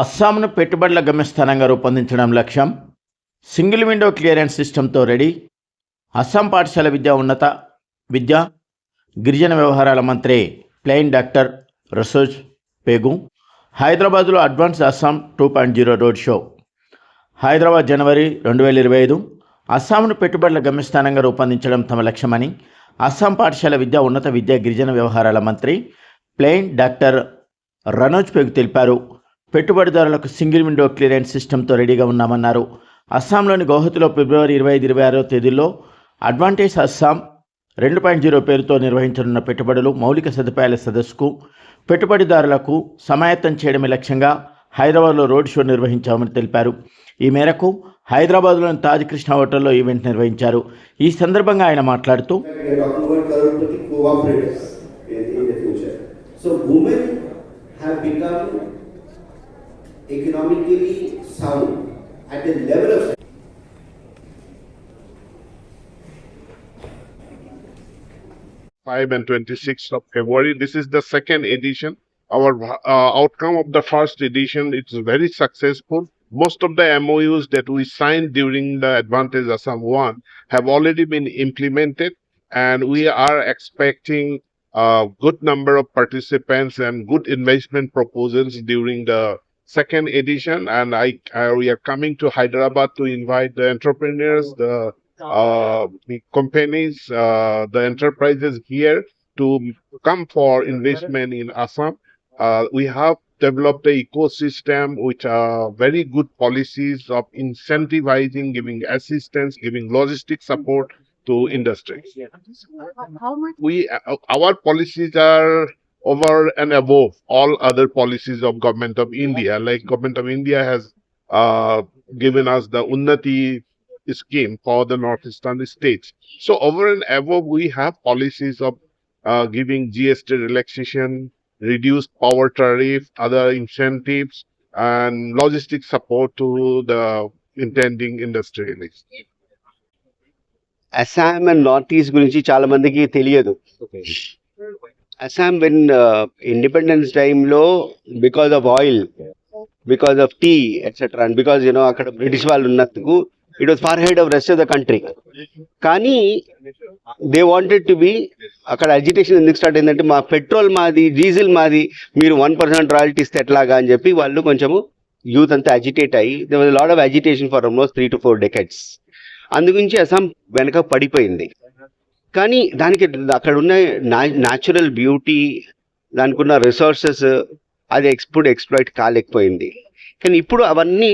అస్సాంను పెట్టుబడుల గమ్యస్థానంగా రూపొందించడం లక్ష్యం. సింగిల్ విండో క్లియరెన్స్ సిస్టంతో రెడీ. అస్సాం పాఠశాల ఉన్నత విద్య గిరిజన వ్యవహారాల మంత్రి ప్లెయిన్ డాక్టర్ రసోజ్ పేగు. హైదరాబాద్లో advance Assam 2.0 road show. Hyderabad జనవరి 2025. అస్సాంను పెట్టుబడుల గమ్యస్థానంగా రూపొందించడం తమ లక్ష్యమని అస్సాం పాఠశాల ఉన్నత విద్య గిరిజన వ్యవహారాల మంత్రి ప్లెయిన్ డాక్టర్ రనోజ్ పేగు తెలిపారు. పెట్టుబడిదారులకు సింగిల్ విండో క్లియరెన్స్ సిస్టంతో రెడీగా ఉన్నామన్నారు. అస్సాంలోని గౌహతిలో ఫిబ్రవరి 25-26 తేదీల్లో అడ్వాంటేజ్ అస్సాం 2.0 పేరుతో నిర్వహించనున్న పెట్టుబడులు మౌలిక సదుపాయాల సదస్సుకు పెట్టుబడిదారులకు సమాయత్తం చేయడమే లక్ష్యంగా హైదరాబాద్లో రోడ్ షో నిర్వహించామని తెలిపారు. ఈ మేరకు హైదరాబాద్లోని తాజ్ కృష్ణ హోటల్లో ఈవెంట్ నిర్వహించారు. ఈ సందర్భంగా ఆయన మాట్లాడుతూ economically sound at the level of 5 and 26th of February. This is the second edition. Our outcome of the first edition, it's very successful. Most of the MOUs that we signed during the Advantage Assam 1 have already been implemented, and we are expecting a good number of participants and good investment proposals during the second edition. And we are coming to Hyderabad to invite the entrepreneurs, the companies, the enterprises here to come for investment in Assam. We have developed the ecosystem which are very good policies of incentivizing, giving assistance, giving logistic support to industries. Our policies are over and above all other policies of Government of India. Like Government of India has given us the Unnati scheme for the northeastern states. So over and above, we have policies of giving GST relaxation, reduced power tariff, other incentives, and logistic support to the intending industrialists. Assam and Northeast గురించి చాలా మందికి తెలియదు. Assam when independence time లో because of oil, because of tea, etc. and because అక్కడ British వాళ్ళు ఉన్నందుకు it was far ahead of rest of the country. కానీ they wanted to be అక్కడ అజిటేషన్ ఎందుకు స్టార్ట్ అయిందంటే మా పెట్రోల్ మాది, డీజిల్ మాది, మీరు 1% రాయల్టీ ఇస్తే ఎట్లాగా అని చెప్పి వాళ్ళు కొంచెము యూత్ అంతా అజిటేట్ అయ్యి there was a lot of agitation for almost 3 to 4 decades. అందుగురించి అస్సాం వెనక పడిపోయింది. కానీ దానికి అక్కడ ఉన్న న్యాచురల్ బ్యూటీ, దానికి ఉన్న రిసోర్సెస్ అది ఎక్స్ప్లాయిట్ కాలేకపోయింది. కానీ ఇప్పుడు అవన్నీ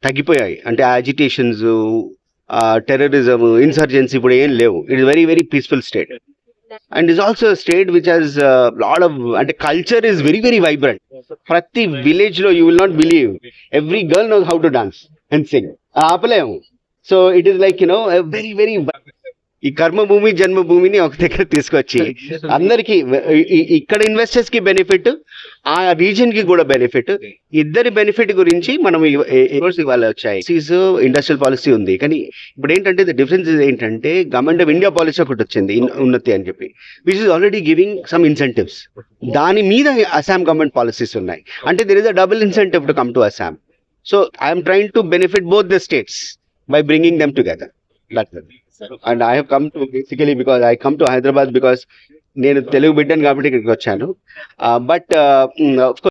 తగ్గిపోయాయి. అంటే అజిటేషన్స్, టెర్రరిజం, ఇన్సర్జెన్సీ ఇప్పుడు ఏం లేవు. It is very very peaceful state. And is also state which has lot of అంటే culture is very very vibrant. ప్రతి విలేజ్ లో you will not believe every girl knows how to dance and sing. ఆపలేము. So it is like very very ఈ కర్మభూమి జన్మభూమిని ఒక దగ్గర తీసుకొచ్చి అందరికి ఇక్కడ ఇన్వెస్టర్స్ కి బెనిఫిట్, ఆ రీజన్ కి కూడా బెనిఫిట్, ఇద్దరి బెనిఫిట్ గురించి మనం ఇవాళ వచ్చాయి. ఇండస్ట్రియల్ పాలసీ ఉంది. కానీ ఇప్పుడు ఏంటంటే ద డిఫరెన్స్ ఏంటంటే గవర్నమెంట్ ఆఫ్ ఇండియా పాలసీ ఒకటి వచ్చింది ఉన్నతి అని చెప్పి, which is already giving some incentives. దాని మీద అస్సాం గవర్నమెంట్ పాలసీస్ ఉన్నాయి. అంటే there is a double incentive to come to Assam. So I'm trying to benefit both the states by bringing them together. That's it. And I have come to basically because I come to Hyderabad because నేను తెలుగు బిడ్డను కాబట్టి ఇక్కడికి వచ్చాను. But of course